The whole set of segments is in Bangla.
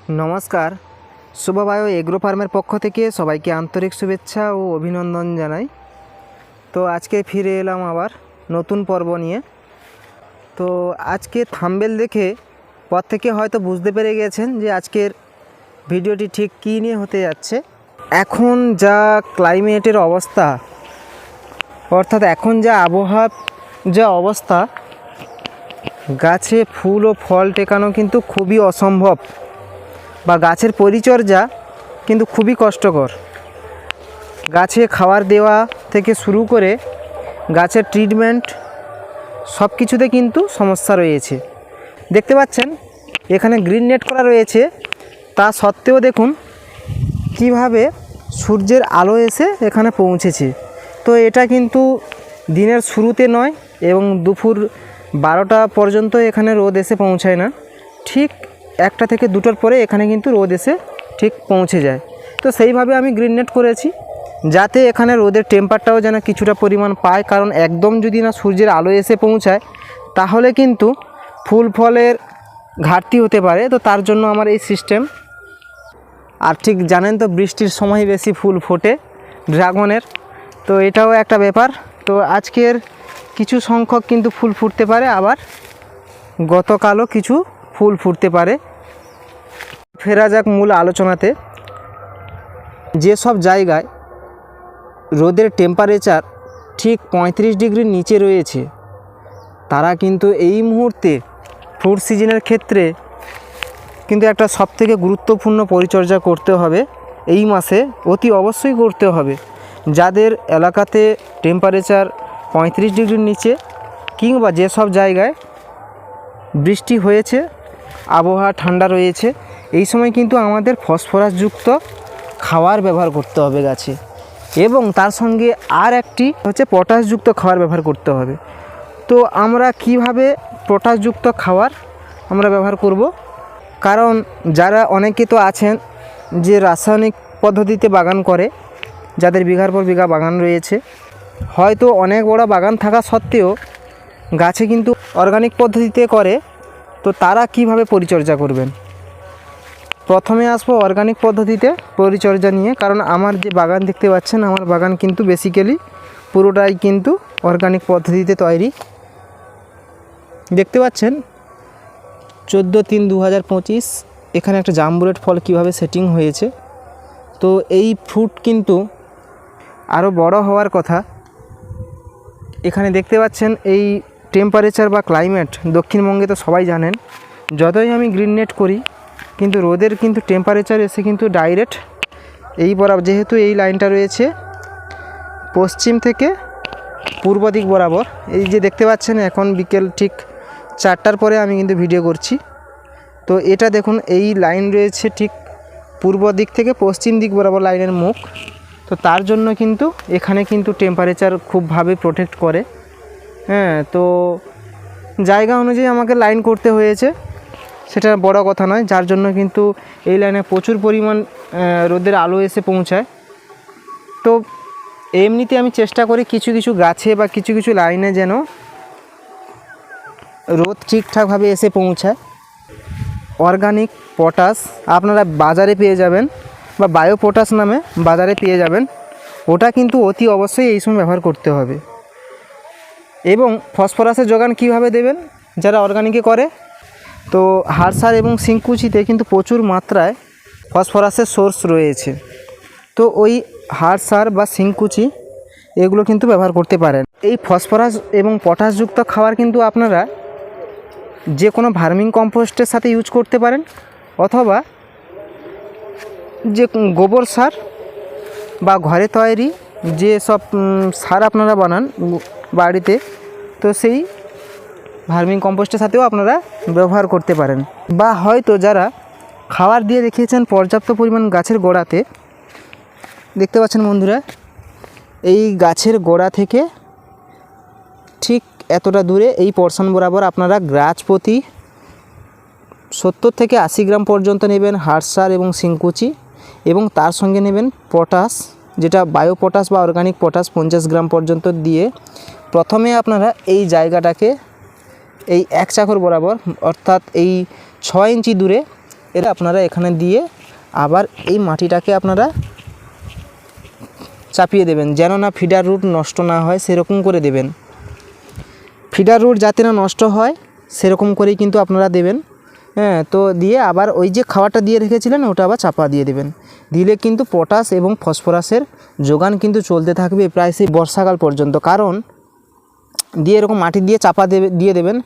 নমস্কার, শুভবায়ু এগ্রো ফার্মের পক্ষ থেকে সবাইকে আন্তরিক শুভেচ্ছা ও অভিনন্দন জানাই। তো আজকে ফিরে এলাম আবার নতুন পর্ব নিয়ে। তো আজকে থাম্বনেল দেখে পর থেকে হয়তো বুঝতে পেরে গেছেন যে আজকের ভিডিওটি ঠিক কী নিয়ে হতে যাচ্ছে। এখন যা ক্লাইমেটের অবস্থা, অর্থাৎ এখন যা আবহাওয়ার যা অবস্থা, গাছে ফুল ও ফল টেকানো কিন্তু খুবই অসম্ভব, বা গাছের পরিচর্যা কিন্তু খুবই কষ্টকর। গাছে খাবার দেওয়া থেকে শুরু করে গাছের ট্রিটমেন্ট সব কিছুতে কিন্তু সমস্যা রয়েছে। দেখতে পাচ্ছেন এখানে গ্রিন নেট করা রয়েছে, তা সত্ত্বেও দেখুন কিভাবে সূর্যের আলো এসে এখানে পৌঁছেছে। তো এটা কিন্তু দিনের শুরুতে নয় এবং দুপুর 12টা পর্যন্ত এখানে রোদ এসে পৌঁছায় না, ঠিক 1টা থেকে 2টোর পরে এখানে কিন্তু রোদ এসে ঠিক পৌঁছে যায়। তো সেইভাবে আমি গ্রিন নেট করেছি যাতে এখানে রোদের টেম্পারটাও যেন কিছুটা পরিমাণ পায়, কারণ একদম যদি না সূর্যের আলো এসে পৌঁছায় তাহলে কিন্তু ফুল ফলের ঘাটতি হতে পারে। তো তার জন্য আমার এই সিস্টেম। আর ঠিক জানেন তো বৃষ্টির সময় বেশি ফুল ফোটে ড্রাগনের, তো এটাও একটা ব্যাপার। তো আজকের কিছু সংখ্যক কিন্তু ফুল ফুটতে পারে, আবার গতকালও কিছু ফুল ফুটতে পারে। ফেরা যাক মূল আলোচনাতে। যেসব জায়গায় রোদের টেম্পারেচার ঠিক 35 ডিগ্রির নিচে রয়েছে তারা কিন্তু এই মুহূর্তে ফ্রুট সিজনের ক্ষেত্রে কিন্তু একটা সবথেকে গুরুত্বপূর্ণ পরিচর্যা করতে হবে, এই মাসে অতি অবশ্যই করতে হবে। যাদের এলাকাতে টেম্পারেচার 35 ডিগ্রির নিচে কিংবা যেসব জায়গায় বৃষ্টি হয়েছে, আবহাওয়া ঠান্ডা রয়েছে, এই সময় কিন্তু আমাদের ফসফরাসযুক্ত খাবার ব্যবহার করতে হবে গাছে, এবং তার সঙ্গে আর একটি হচ্ছে পটাশযুক্ত খাবার ব্যবহার করতে হবে। তো আমরা কিভাবে পটাশযুক্ত খাবার আমরা ব্যবহার করব, কারণ যারা অনেকে তো আছেন যে রাসায়নিক পদ্ধতিতে বাগান করে, যাদের বিঘার পর বিঘা বাগান রয়েছে, হয়তো অনেক বড় বাগান থাকা সত্ত্বেও গাছে কিন্তু অর্গানিক পদ্ধতিতে করে। তো তারা কিভাবে পরিচর্যা করবেন? প্রথমে আসবো অর্গানিক পদ্ধতিতে পরিচর্যা নিয়ে, কারণ আমার যে বাগান দেখতে পাচ্ছেন, আমার বাগান কিন্তু বেসিক্যালি পুরোটাই কিন্তু অর্গানিক পদ্ধতিতে তৈরি। দেখতে পাচ্ছেন 14/3/2025 এখানে একটা জাম্বুরেট ফল কিভাবে সেটিং হয়েছে। তো এই ফ্রুট কিন্তু আরও বড় হওয়ার কথা। এখানে দেখতে পাচ্ছেন এই টেম্পারেচার বা ক্লাইমেট দক্ষিণবঙ্গে তো সবাই জানেন, যতই আমি গ্রিন নেট করি কিন্তু রোদের কিন্তু টেম্পারেচার এসে কিন্তু ডাইরেক্ট এই বরাবর, যেহেতু এই লাইনটা রয়েছে পশ্চিম থেকে পূর্ব দিক বরাবর, এই যে দেখতে পাচ্ছেন এখন বিকেল ঠিক 4টার পরে আমি কিন্তু ভিডিও করছি। তো এটা দেখুন এই লাইন রয়েছে ঠিক পূর্ব দিক থেকে পশ্চিম দিক বরাবর লাইনের মুখ। তো তার জন্য কিন্তু এখানে কিন্তু টেম্পারেচার খুবভাবে প্রোটেক্ট করে। তো জায়গা অনুযায়ী আমাকে লাইন করতে হয়েছে, সেটা বড় কথা নয়, যার জন্য কিন্তু এই লাইনে প্রচুর পরিমাণ রোদের আলো এসে পৌঁছায়। তো এমনিতে আমি চেষ্টা করি কিছু কিছু গাছে বা কিছু কিছু লাইনে যেন রোদ ঠিকঠাকভাবে এসে পৌঁছায়। অর্গানিক পটাশ আপনারা বাজারে পেয়ে যাবেন, বা বায়ো পটাশ নামে বাজারে পেয়ে যাবেন, ওটা কিন্তু অতি অবশ্যই এই সময় ব্যবহার করতে হবে। এবং ফসফরাসের যোগান কিভাবে দেবেন যারা অর্গানিকে করে, তো হাড় সার এবং সিংকুচিতে কিন্তু প্রচুর মাত্রায় ফসফরাসের সোর্স রয়েছে। তো ওই হাড় সার বা সিংকুচি এগুলো কিন্তু ব্যবহার করতে পারেন। এই ফসফরাস এবং পটাশযুক্ত খাবার কিন্তু আপনারা যে কোনো ভার্মিং কম্পোস্টের সাথে ইউজ করতে পারেন, অথবা যে গোবর সার বা ঘরে তৈরি যে সব সার আপনারা বানান বাড়িতে, তো সেই ভার্মিং কম্পোস্টের সাথেও আপনারা ব্যবহার করতে পারেন। বা হয়তো যারা খাবার দিয়ে রেখেছেন পর্যাপ্ত পরিমাণ গাছের গোড়াতে, দেখতে পাচ্ছেন বন্ধুরা এই গাছের গোড়া থেকে ঠিক এতটা দূরে এই পোরশন বরাবর আপনারা গাছ প্রতি 70 থেকে 80 গ্রাম পর্যন্ত নেবেন হাড় সার এবং সিংকুচি, এবং তার সঙ্গে নেবেন পটাশ, যেটা বায়ো পটাশ বা অর্গানিক পটাশ 50 গ্রাম পর্যন্ত দিয়ে প্রথমে আপনারা এই জায়গাটাকে এই 1 চাকর বরাবর, অর্থাৎ এই 6 ইঞ্চি দূরে এটা আপনারা এখানে দিয়ে আবার এই মাটিটাকে আপনারা চাপিয়ে দেবেন, যেন না ফিডার রুট নষ্ট না হয় সেরকম করে দেবেন। ফিডার রুট যাতে না নষ্ট হয় সেরকম করেই কিন্তু আপনারা দেবেন। হ্যাঁ, তো দিয়ে আবার ওই যে খাবারটা দিয়ে রেখেছিলেন ওটা আবার চাপা দিয়ে দেবেন। দিলে কিন্তু পটাশ এবং ফসফরাসের যোগান কিন্তু চলতে থাকবে প্রায় সেই বর্ষাকাল পর্যন্ত। কারণ দিয়ে এরকম মাটি দিয়ে চাপা দিয়ে দেবেন।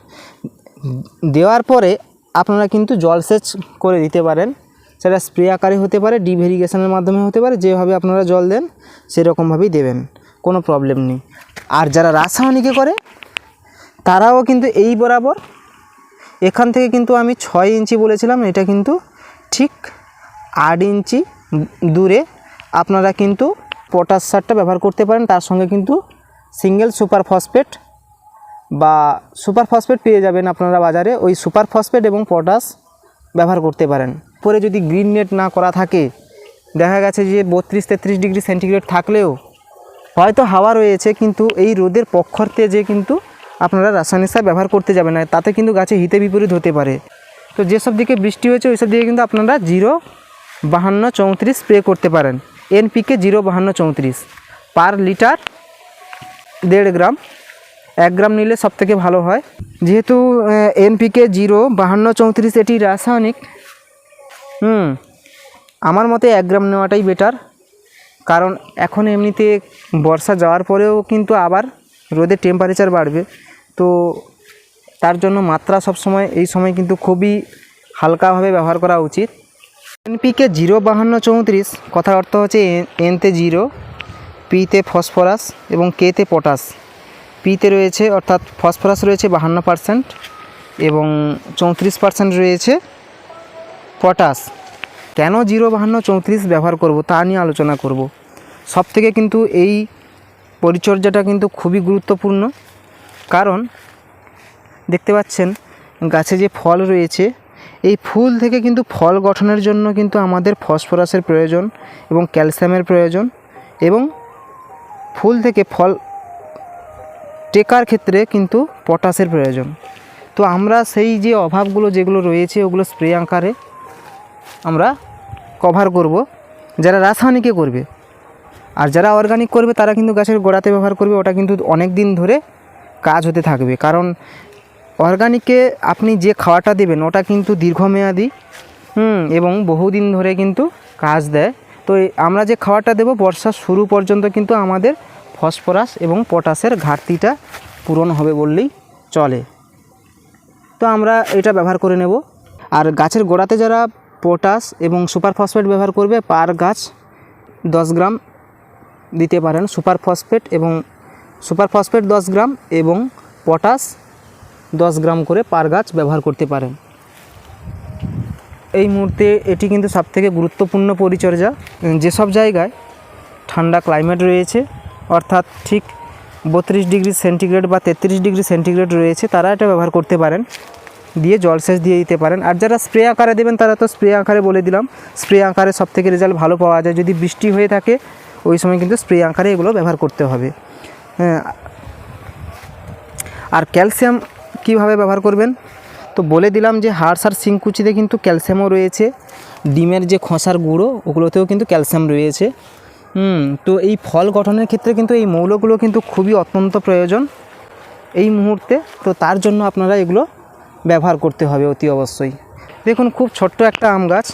দেওয়ার পরে আপনারা কিন্তু জলসেচ করে দিতে পারেন, সেটা স্প্রে আকারে হতে পারে, ডিপ ইরিগেশনের মাধ্যমে হতে পারে, যেভাবে আপনারা জল দেন সেরকমভাবেই দেবেন, কোনো প্রবলেম নেই। আর যারা রাসায়নিকে করে তারাও কিন্তু এই বরাবর এখান থেকে কিন্তু আমি 6 ইঞ্চি বলেছিলাম, এটা কিন্তু ঠিক 8 ইঞ্চি দূরে আপনারা কিন্তু পটাশ সারটা ব্যবহার করতে পারেন। তার সঙ্গে কিন্তু সিঙ্গেল সুপার ফসফেট বা সুপার ফসফেট পেয়ে যাবেন আপনারা বাজারে, ওই সুপার ফসফেট এবং পটাশ ব্যবহার করতে পারেন। পরে যদি গ্রিন নেট না করা থাকে, দেখা গেছে যে 32-33 ডিগ্রি সেন্টিগ্রেড থাকলেও হয়তো হাওয়া রয়েছে, কিন্তু এই রোদের পক্ষার্থে যে কিন্তু আপনারা রাসায়নিক সার ব্যবহার করতে যাবেন না, তাতে কিন্তু গাছে হিতে বিপরীত হতে পারে। তো যেসব দিকে বৃষ্টি হয়েছে ওইসব দিকে কিন্তু আপনারা 0-52-34 স্প্রে করতে পারেন। NPK 0-52-34 পার লিটার 1.5 গ্রাম, 1 গ্রাম নিলে সবথেকে ভালো হয়। যেহেতু NPK 0-52-34 এটি রাসায়নিক, আমার মতে 1 গ্রাম নেওয়াটাই বেটার। কারণ এখন এমনিতে বর্ষা যাওয়ার পরেও কিন্তু আবার রোদের টেম্পারেচার বাড়বে, তো তার জন্য মাত্রা সবসময় এই সময় কিন্তু খুবই হালকাভাবে ব্যবহার করা উচিত। NPK 0-52-34 কথার অর্থ হচ্ছে N-তে 0, P-তে ফসফরাস এবং K-তে পটাশ। P-তে রয়েছে অর্থাৎ ফসফরাস রয়েছে 52% এবং 34% রয়েছে পটাশ। কেন 0-52-34 ব্যবহার করব তা নিয়ে আলোচনা করব। সবথেকে কিন্তু এই পরিচর্যাটা কিন্তু খুবই গুরুত্বপূর্ণ, কারণ দেখতে পাচ্ছেন গাছে যে ফল রয়েছে, এই ফুল থেকে কিন্তু ফল গঠনের জন্য কিন্তু আমাদের ফসফরাসের প্রয়োজন এবং ক্যালসিয়ামের প্রয়োজন, এবং ফুল থেকে ফল টেকার ক্ষেত্রে কিন্তু পটাশের প্রয়োজন। তো আমরা সেই যে অভাবগুলো যেগুলো রয়েছে ওগুলো স্প্রে আকারে আমরা কভার করব, যারা রাসায়নিকে করবে। আর যারা অর্গানিক করবে তারা কিন্তু গাছের গোড়াতে ব্যবহার করবে, ওটা কিন্তু অনেক দিন ধরে কাজ হতে থাকবে। কারণ অর্গানিকে আপনি যে খাওয়াটা দেবেন ওটা কিন্তু দীর্ঘমেয়াদী এবং বহুদিন ধরে কিন্তু কাজ দেয়। তো আমরা যে খাওয়াটা দেব বর্ষার শুরু পর্যন্ত কিন্তু আমাদের ফসফরাস এবং পটাশের ঘাটতিটা পূরণ হবে বললেই চলে। তো আমরা এটা ব্যবহার করে নেব। আর গাছের গোড়াতে যারা পটাশ এবং সুপার ফসফেট ব্যবহার করবে, পার গাছ 10 গ্রাম দিতে পারেন সুপার ফসফেট 10 গ্রাম এবং পটাশ 10 গ্রাম করে পার গাছ ব্যবহার করতে পারেন। এই মুহূর্তে এটি কিন্তু সবথেকে গুরুত্বপূর্ণ পরিচর্যা। যেসব জায়গায় ঠান্ডা ক্লাইমেট রয়েছে, অর্থাৎ ঠিক 32 ডিগ্রি সেন্টিগ্রেড বা 33 ডিগ্রি সেন্টিগ্রেড রয়েছে, তারা এটা ব্যবহার করতে পারেন, দিয়ে জলসেচ দিয়ে দিতে পারেন। আর যারা স্প্রে আকারে দেবেন তারা তো স্প্রে আকারে বলে দিলাম, স্প্রে আকারে সবথেকে রেজাল্ট ভালো পাওয়া যায়। যদি বৃষ্টি হয়ে থাকে ওই সময় কিন্তু স্প্রে আকারে এগুলো ব্যবহার করতে হবে। হ্যাঁ, আর ক্যালসিয়াম কীভাবে ব্যবহার করবেন তো বলে দিলাম যে হাড় সার শিংকুচিতে কিন্তু ক্যালসিয়ামও রয়েছে, ডিমের যে খোসার গুঁড়ো ওগুলোতেও কিন্তু ক্যালসিয়াম রয়েছে। তো এই ফল গঠনের ক্ষেত্রে কিন্তু এই মৌলগুলো কিন্তু খুবই অত্যন্ত প্রয়োজন এই মুহূর্তে। তো তার জন্য আপনারা এগুলো ব্যবহার করতে হবে অতি অবশ্যই। দেখুন খুব ছোট্ট একটা আম গাছ,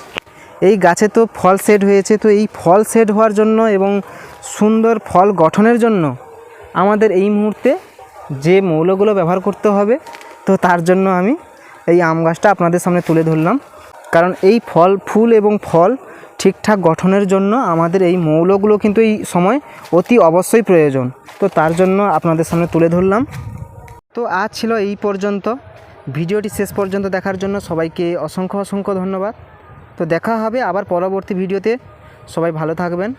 এই গাছে তো ফল সেট হয়েছে। তো এই ফল সেট হওয়ার জন্য এবং সুন্দর ফল গঠনের জন্য আমাদের এই মুহূর্তে যে মৌলগুলো ব্যবহার করতে হবে, তো তার জন্য আমি এই আম গাছটা আপনাদের সামনে তুলে ধরলাম। কারণ এই ফুল এবং ফল ঠিকঠাক গঠনের জন্য আমাদের এই মৌলগুলো কিন্তু এই সময় অতি অবশ্যই প্রয়োজন। তো তার জন্য আপনাদের সামনে তুলে ধরলাম। তো আজ ছিল এই পর্যন্ত। ভিডিওটি শেষ পর্যন্ত দেখার জন্য সবাইকে অসংখ্য ধন্যবাদ। তো দেখা হবে আবার পরবর্তী ভিডিওতে। সবাই ভালো থাকবেন।